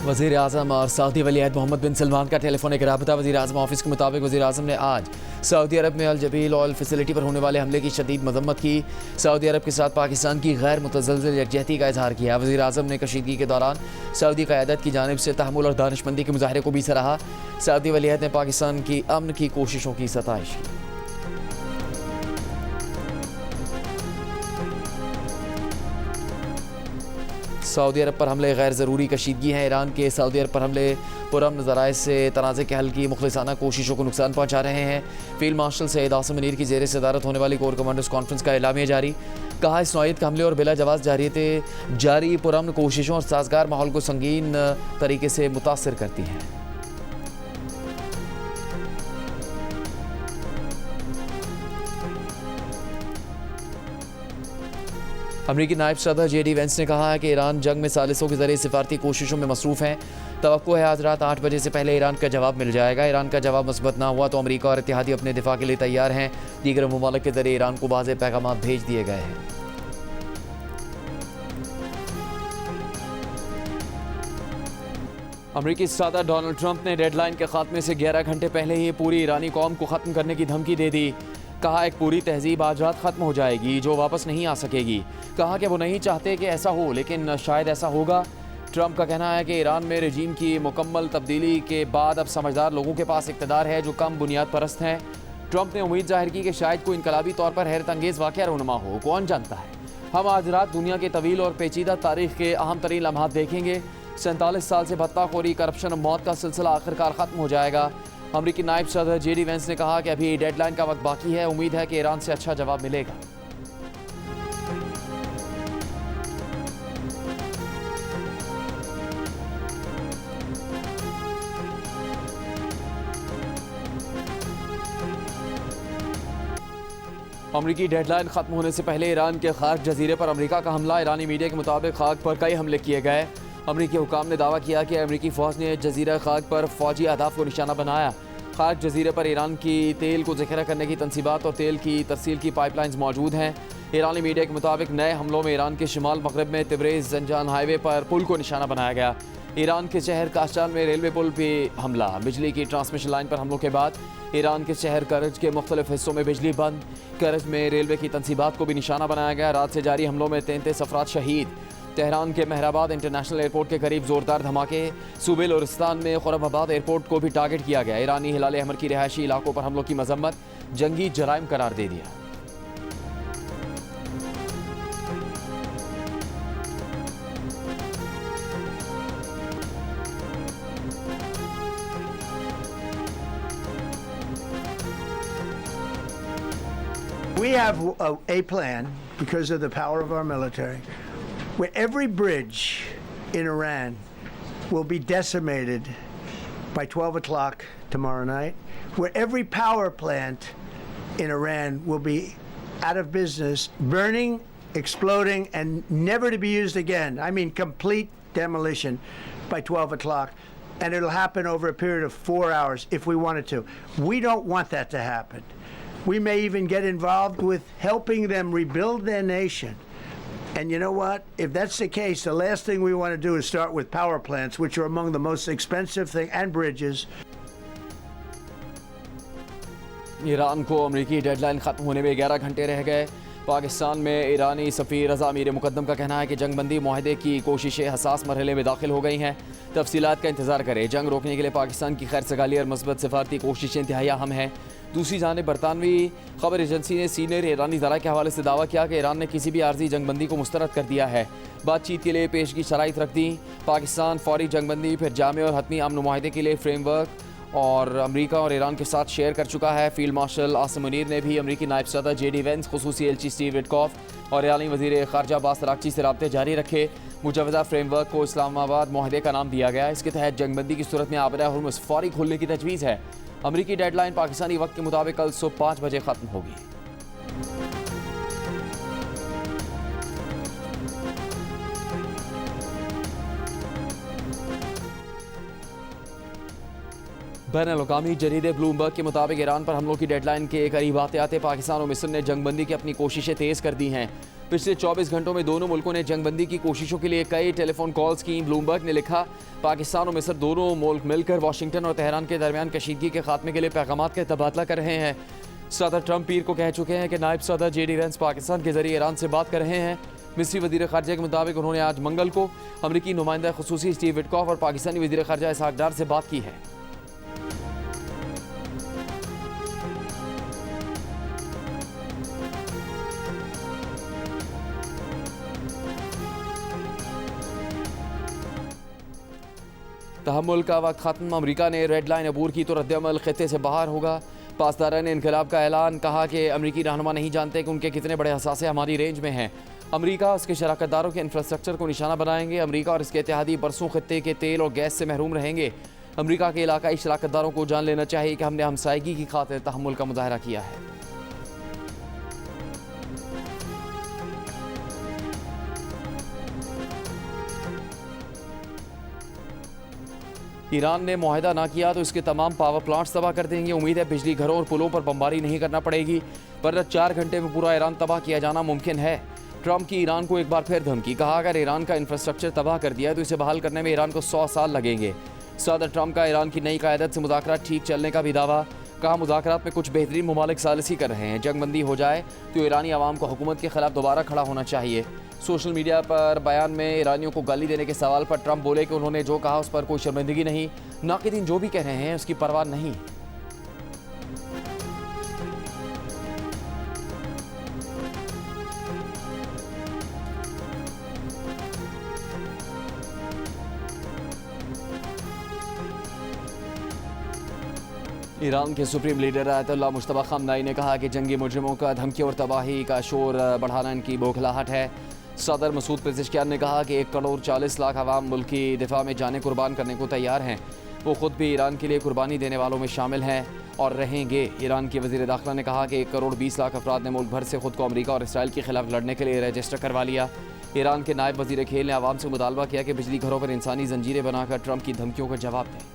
वज़ीर आज़म और सऊदी वलीअहद मोहम्मद बिन सलमान का टेलीफोनिक राबता। वज़ीर आज़म ऑफिस के मुताबिक वज़ीर आज़म ने आज सऊदी अरब में अल जबील ऑयल फैसिलिटी पर होने वाले हमले की शदीद मजम्मत की। सऊदी अरब के साथ पाकिस्तान की गैर मुतज़लज़िल यकजहती का इजहार किया। वज़ीर आज़म ने कशीदगी के दौरान सऊदी क़यादत की जानिब से तहम्मुल और दानिशमंदी के मुजाहरे को भी सराहा। सऊदी वलीअहद ने पाकिस्तान की अमन की कोशिशों की सताइश की। सऊदी अरब पर हमले गैर ज़रूरी कशीदगी हैं। ईरान के सऊदी अरब पर हमले पुरअमन ज़राए से तनाज़े के हल की मुखलिसाना कोशिशों को नुकसान पहुँचा रहे हैं। फील्ड मार्शल सैयद आसिम मुनीर की ज़ेर सदारत होने वाली कोर कमांडर्स कॉन्फ्रेंस का एलामिया जारी। कहा, इस नौइयत के हमले और बिला जवाज़ जारी पुरअमन कोशिशों और साजगार माहौल को संगीन तरीके से मुतासर करती हैं। अमरीकी नायब सदर JD वेंस ने कहा है कि ईरान जंग में सालिसों के जरिए सिफारती कोशिशों में मसरूफ़ हैं। तवक्को है आज रात 8 बजे से पहले ईरान का जवाब मिल जाएगा। ईरान का जवाब मुस्बत ना हुआ तो अमरीका और इत्तेहादी अपने दिफा के लिए तैयार हैं। दीगर ममालिक के जरिए ईरान को वाज़ेह पैगाम भेज दिए गए हैं। अमरीकी सदर डोनाल्ड ट्रंप ने डेडलाइन के खात्मे से 11 घंटे पहले ही पूरी ईरानी कौम को ख़त्म करने की धमकी दे दी। कहा, एक पूरी तहजीब आज रात ख़त्म हो जाएगी जो वापस नहीं आ सकेगी। कहा कि वो नहीं चाहते कि ऐसा हो, लेकिन शायद ऐसा होगा। ट्रंप का कहना है कि ईरान में रजीम की मुकम्मल तब्दीली के बाद अब समझदार लोगों के पास इक़्तिदार है जो कम बुनियाद परस्त हैं। ट्रंप ने उम्मीद जाहिर की कि शायद कोई इनकलाबी तौर पर हैरत अंगेज़ वाक़या रूनुमा हो, कौन जानता है। हम आज रात दुनिया के तवील और पेचीदा तारीख़ के अहम तरीन लम्हात देखेंगे। 47 साल से भत्ताखोरी, करप्शन और मौत का सिलसिला आखिरकार ख़त्म हो जाएगा। अमरीकी नायब सदर JD वेंस ने कहा कि अभी डेडलाइन का वक्त बाकी है। उम्मीद है कि ईरान से अच्छा जवाब मिलेगा। अमरीकी डेडलाइन खत्म होने से पहले ईरान के खाक जजीरे पर अमरीका का हमला। ईरानी मीडिया के मुताबिक खाक पर कई हमले किए गए। अमरीकी हुकाम ने दावा किया कि अमरीकी फ़ौज ने जजीरा खाक पर फ़ौजी अहदाफ को निशाना बनाया। खाक जजीरे पर ईरान की तेल को ज़ख़ीरा करने की तनसीबात और तेल की तरसील की पाइपलाइंस मौजूद हैं। ईरानी मीडिया के मुताबिक नए हमलों में ईरान के शिमाल मगरब में तिब्रेज़ जंजान हाईवे पर पुल को निशाना बनाया गया। ईरान के शहर कास्टान में रेलवे पुल पर हमला। बिजली की ट्रांसमिशन लाइन पर हमलों के बाद ईरान के शहर करज के मुख्तलिफ हिस्सों में बिजली बंद। करज में रेलवे की तनसीबात को भी निशाना बनाया गया। रात से जारी हमलों में 33 अफराद शहीद। तेहरान के महराबाद इंटरनेशनल एयरपोर्ट के करीब जोरदार धमाके। सूबे लोरिस्तान में खुरमाबाद एयरपोर्ट को भी टारगेट किया गया। ईरानी हिलाल अहमर की रिहायशी इलाकों पर हमलों की मजम्मत जंगी जराइम करार दे दिया। We have a plan because of the power of our military, where every bridge in Iran will be decimated by 12 o'clock tomorrow night, where every power plant in Iran will be out of business, burning, exploding, and never to be used again. I mean, complete demolition by 12 o'clock. And it'll happen over a period of 4 hours if we wanted to. We don't want that to happen. We may even get involved with helping them rebuild their nation. And you know what? If that's the case, the last thing we want to do is start with power plants, which are among the most expensive thing, and bridges. Iran को अमरीकी deadline ख़त्म होने में 11 घंटे रह गए। पाकिस्तान में ईरानी सफ़ीर रज़ा मीर मुक़द्दम का कहना है कि जंगबंदी मुआहदे की कोशिशें हसास मरहले में दाखिल हो गई हैं। तफसीलात का इंतज़ार करें। जंग रोकने के लिए पाकिस्तान की खैर सगाली और मस्बत सिफारती कोशिशें इंतहाई अहम हैं। दूसरी जानिब बरतानवी खबर एजेंसी ने सीनियर ईरानी ज़राए के हवाले से दावा किया कि ईरान ने किसी भी आर्जी जंगबंदी को मुस्तरद कर दिया है। बातचीत के लिए पेशगी शराइत रख दी। पाकिस्तान फौरी जंगबंदी, फिर जामे और हतमी अमन मुआहदे के लिए फ्रेमवर्क और अमरीका और ईरान के साथ शेयर कर चुका है। फील्ड मार्शल आसिम मुनीर ने भी अमरीकी नायब सदर JD वेंस, खुसूसी एलची स्टीव विटकॉफ और ईरानी वज़ीर ख़ारजा अब्बास अराग़ची से राब्ते जारी रखे। मुजवज़ा फ्रेमवर्क को इस्लामाबाद मुआहदे का नाम दिया गया। इसके तहत जंगबंदी की सूरत में आबरा हुर्मुज़ फौरी खोलने की तजवीज़ है। अमरीकी डेडलाइन पाकिस्तानी वक्त के मुताबिक कल सुबह 5 बजे ख़त्म होगी। बैनुल-अक़वामी जरीदे ब्लूमबर्ग के मुताबिक ईरान पर हमलों की डेडलाइन के करीब आते आते पाकिस्तान और मिस्र ने जंगबंदी की अपनी कोशिशें तेज़ कर दी हैं। पिछले 24 घंटों में दोनों मुल्कों ने जंगबंदी की कोशिशों के लिए कई टेलीफोन कॉल्स की। ब्लूमबर्ग ने लिखा, पाकिस्तान और मिस्र दोनों मुल्क मिलकर वाशिंगटन और तेहरान के दरमियान कशीदगी के खात्मे के लिए पैगामात का तबादला कर रहे हैं। सदर ट्रंप पीर को कह चुके हैं कि नायब सदर JD वेंस पाकिस्तान के जरिए ईरान से बात कर रहे हैं। मिस्री वजीर खारजा के मुताबिक उन्होंने आज मंगल को अमरीकी नुमाइंदा खुसूसी स्टीव विटकॉफ और पाकिस्तानी वजीर खारजा इसहाक डार से बात की है। तहम्मुल का वक्त खत्म, अमरीका ने रेड लाइन अबूर की तो रद्दअमल खित्ते से बाहर होगा। पासदारान इनकलाब का ऐलान, कहा कि अमरीकी रहनुमा नहीं जानते कि उनके कितने बड़े असासे हमारी रेंज में हैं। अमरीका उसके शराकतदारों के इंफ्रास्ट्रक्चर को निशाना बनाएंगे। अमरीका और इसके इत्तेहादी बरसों खित्ते के तेल और गैस से महरूम रहेंगे। अमरीका के इलाकाई शराकतदारों को जान लेना चाहिए कि हमने हमसायगी की खातिर तहम्मुल का मुजाहरा किया है। ईरान ने मुआहदा ना किया तो इसके तमाम पावर प्लांट्स तबाह कर देंगे। उम्मीद है बिजली घरों और पुलों पर बमबारी नहीं करना पड़ेगी, वरना 4 घंटे में पूरा ईरान तबाह किया जाना मुमकिन है। ट्रंप की ईरान को एक बार फिर धमकी, कहा अगर ईरान का इंफ्रास्ट्रक्चर तबाह कर दिया तो इसे बहाल करने में ईरान को 100 साल लगेंगे। सदर ट्रंप का ईरान की नई क़यादत से मुज़ाकरात ठीक चलने का भी दावा, कहा मुज़ाकरात में कुछ बेहतरीन ममालिक सालिसी कर रहे हैं। जंगबंदी हो जाए तो ईरानी आवाम को हुकूमत के खिलाफ दोबारा खड़ा होना चाहिए। सोशल मीडिया पर बयान में ईरानियों को गाली देने के सवाल पर ट्रंप बोले कि उन्होंने जो कहा उस पर कोई शर्मिंदगी नहीं, नाक़िदीन जो भी कह रहे हैं उसकी परवाह नहीं। ईरान के सुप्रीम लीडर आयतुल्लाह मुश्तबा खमनाई ने कहा कि जंगी मुजरिमों का धमकी और तबाही का शोर बढ़ाना इनकी बौखलाहट है। सदर मसूद पेज़ेश्कियान ने कहा कि 1 करोड़ 40 लाख अवाम मुल्क की दिफा में जाने कुर्बान करने को तैयार हैं। वो खुद भी ईरान के लिए कुर्बानी देने वालों में शामिल हैं और रहेंगे। ईरान के वज़ीर दाखिला ने कहा कि 1 करोड़ 20 लाख अफराद ने मुल्क भर से खुद को अमरीका और इसराइल के खिलाफ लड़ने के लिए रजिस्टर करवा लिया। ईरान के नायब वज़ीर खेल ने आवाम से मुतालबा किया कि बिजली घरों पर इंसानी जंजीरें बनाकर ट्रंप की धमकियों का जवाब दें।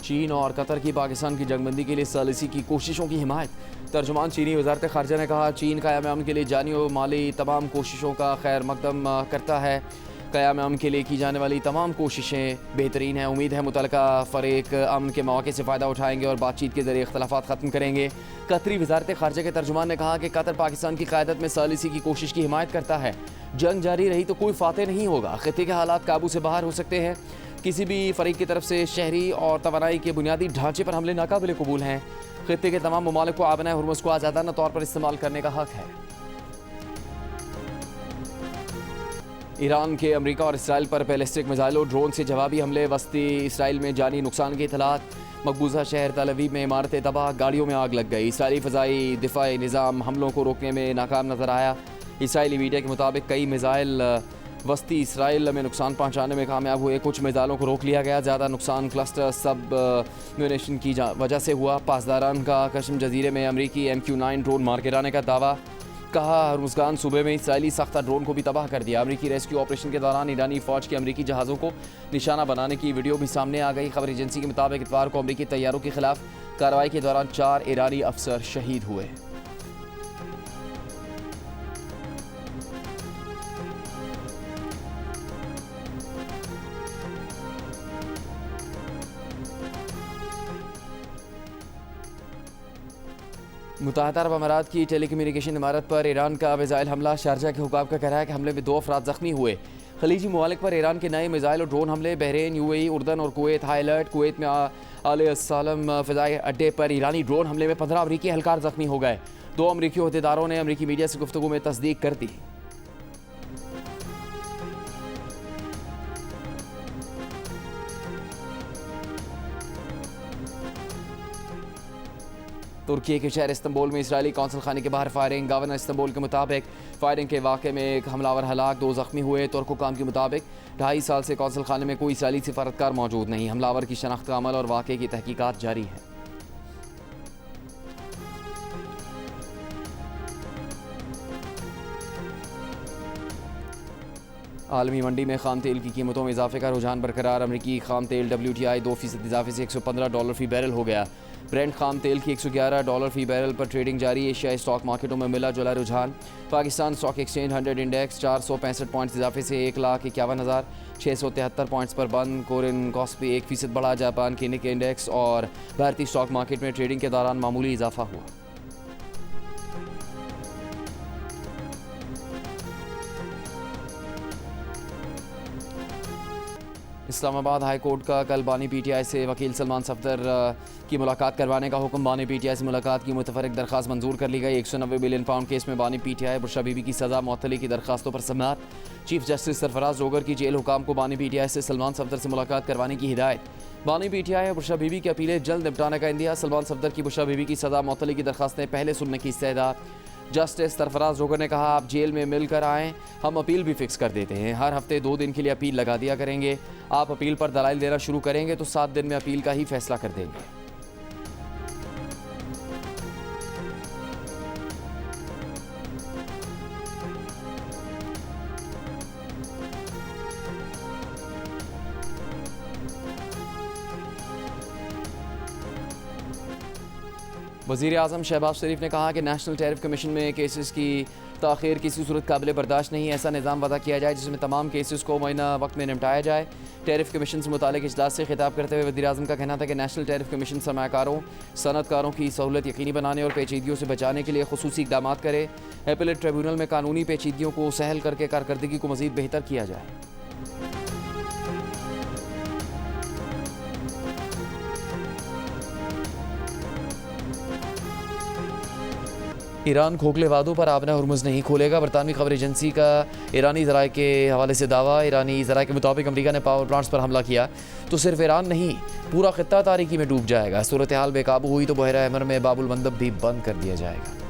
चीन और कतर की पाकिस्तान की जंगबंदी के लिए सालिसी की कोशिशों की हिमायत। तर्जुमान चीनी वजारत खारजा ने कहा, चीन क़याम अमन के लिए जानी और माली तमाम कोशिशों का खैर मकदम करता है। क़याम अमन के लिए की जाने वाली तमाम कोशिशें बेहतरीन हैं। उम्मीद है मुतलका फ़रीक अमन के मौके से फ़ायदा उठाएंगे और बातचीत के ज़रिए इख्तलाफात ख़त्म करेंगे। कतरी वजारत खारजा के तर्जुमान ने कहा कि कतर पाकिस्तान की क़यादत में सालिसी की कोशिश की हिमायत करता है। जंग जारी रही तो कोई फ़ाते नहीं होगा। ख़ित्ते के हालात काबू से बाहर हो सकते हैं। किसी भी फ़रीक की तरफ से शहरी और तवानाई के बुनियादी ढांचे पर हमले नाकाबिल कबूल हैं। ख़ित्ते के तमाम ममालिक को आबना हुर्मुज़ को आज़ादाना तौर पर इस्तेमाल करने का हक़ है। ईरान के अमरीका और इसराइल पर बैलिस्टिक मिसाइलों ड्रोन से जवाबी हमले। वस्ती इसराइल में जानी नुकसान की इतलात। मकबूजा शहर तल अवीव में इमारतें तबाह, गाड़ियों में आग लग गई। इसराइली फ़ज़ाई दिफ़ाई निज़ाम हमलों को रोकने में नाकाम नज़र आया। इसराइली मीडिया के मुताबिक कई मिसाइल वस्ती इसराइल में नुकसान पहुंचाने में कामयाब हुए। कुछ मिसाइलों को रोक लिया गया। ज़्यादा नुकसान क्लस्टर सब म्यूनिशन की वजह से हुआ। पासदारान का कश्म जजीरे में अमरीकी MQ-9 ड्रोन मार गिराने का दावा, कहा हर्मुज़गान सूबे में इसराइली सख्ता ड्रोन को भी तबाह कर दिया। अमरीकी रेस्क्यू ऑपरेशन के दौरान ईरानी फ़ौज के अमरीकी जहाज़ों को निशाना बनाने की वीडियो भी सामने आ गई। खबर एजेंसी के मुताबिक इतवार को अमरीकी तैयारों के खिलाफ कार्रवाई के दौरान 4 ईरानी अफसर शहीद हुए। मुत्तहदा अरब अमारात की टेलीकम्युनिकेशन इमारत पर ईरान का मिसाइल हमला। शारजा के हुकाम का कहना है कि हमले में 2 अफराद ज़ख्मी हुए। खलीजी ममालिक पर ईरान के नए मिसाइल और ड्रोन हमले। बहरीन, UAE, उर्दन और कुवैत हाई अलर्ट। कुवैत में आले सालम फ़िज़ाई अड्डे पर ईरानी ड्रोन हमले में 15 अमरीकी एहलकार ज़ख्मी हो गए। 2 अमरीकी अहदेदारों ने अमरीकी मीडिया से गुफ्तगू में तस्दीक कर दी। तुर्की के शहर इस्तंबुल में इसराइली कौंसल खाने के बाहर फायरिंग। गवर्नर इस्तंबुल के मुताबिक फायरिंग के वाक़े में एक हमलावर हलाक, 2 ज़ख्मी हुए। तुर्क हुकाम के मुताबिक 2.5 साल से कौंसल खाने में कोई इसराइली सिफारतकार मौजूद नहीं। हमलावर की शनाख्त का अमल और वाक़े की तहकीकात जारी है। आलमी मंडी में खाम तेल की कीमतों में इजाफे का रुझान बरकरार। अमरीकी खाम तेल WTI 2% इजाफे से $115 फी बैरल हो गया। ब्रेंट खाम तेल की $111 फी बैरल पर ट्रेडिंग जारी। एशियाई स्टॉक मार्केटों में मिला जुला रुझान। Pakistan stock exchange 100 index 465 points इजाफे से 1,51,673 पॉइंट्स पर बंद। कोरिन कॉस्पी 1% बढ़ा। जापान के निक्की इंडेक्स और भारतीय स्टॉक मार्केट में ट्रेडिंग के दौरान मामूली इजाफा हुआ। इस्लामाबाद हाई कोर्ट का कल बानी PTI से वकील सलमान सफदर की मुलाकात करवाने का हुक्म। बानी PTI से मुलाकात की मुतफरक दरख्वास्त मंजूर कर ली गई। 190 बिलियन पाउंड केस में बानी PTI बुरशा बीबी की सज़ा मुअत्तली की दरख्वास्तों पर समाअत। चीफ जस्टिस सरफराज जोगर की जेल हुकाम को बानी PTI से सलमान सफदर से मुलाकात करवाने की हिदायत। बानी PTI और बुरशा बीबी की अपीलें जल्द निपटाने का इंदिया। सलमान सफदर की बुरशा बीबी की सज़ा मुअत्तली की दरख्वास्तें पहले सुनने की इस्तेदाद। जस्टिस सरफराज जोगर ने कहा, आप जेल में मिलकर आएँ, हम अपील भी फिक्स कर देते हैं। हर हफ्ते 2 दिन के लिए अपील लगा दिया करेंगे। आप अपील पर दलाइल देना शुरू करेंगे तो 7 दिन में अपील का ही फैसला कर देंगे। वज़ीर आज़म शहबाज शरीफ ने कहा कि नेशनल टैरिफ कमीशन में केसेस की ताख़ीर किसी सूरत काबिल बर्दाश्त नहीं। ऐसा निज़ाम वज़ा किया जाए जिसमें तमाम केसेस को मुअय्यना वक्त में निपटाया जाए। टैरिफ कमीशन से मुतालिक इजलास से खिताब करते हुए वज़ीर आज़म का कहना था कि नेशनल टैरिफ कमीशन सरमायाकारों सनअतकारों की सहूलत यकीनी बनाने और पेचीदगियों से बचाने के लिए खुसूसी इक़दाम करे। एपीलेट ट्रिब्यूनल में कानूनी पेचीदगियों को सहल करके कारकर्दगी को मज़ीद बेहतर किया जाए। ईरान खोखले वादों पर आबना हुर्मुज़ नहीं खोलेगा। बरतानवी खबर एजेंसी का ईरानी ज़राए के हवाले से दावा। ईरानी ज़राए के मुताबिक अमरीका ने पावर प्लांट्स पर हमला किया तो सिर्फ ईरान नहीं, पूरा ख़ित्ता तारीकी में डूब जाएगा। सूरत हाल बेकाबू हुई तो बहरा अहमर में बाबुल मंदब भी बंद कर दिया जाएगा।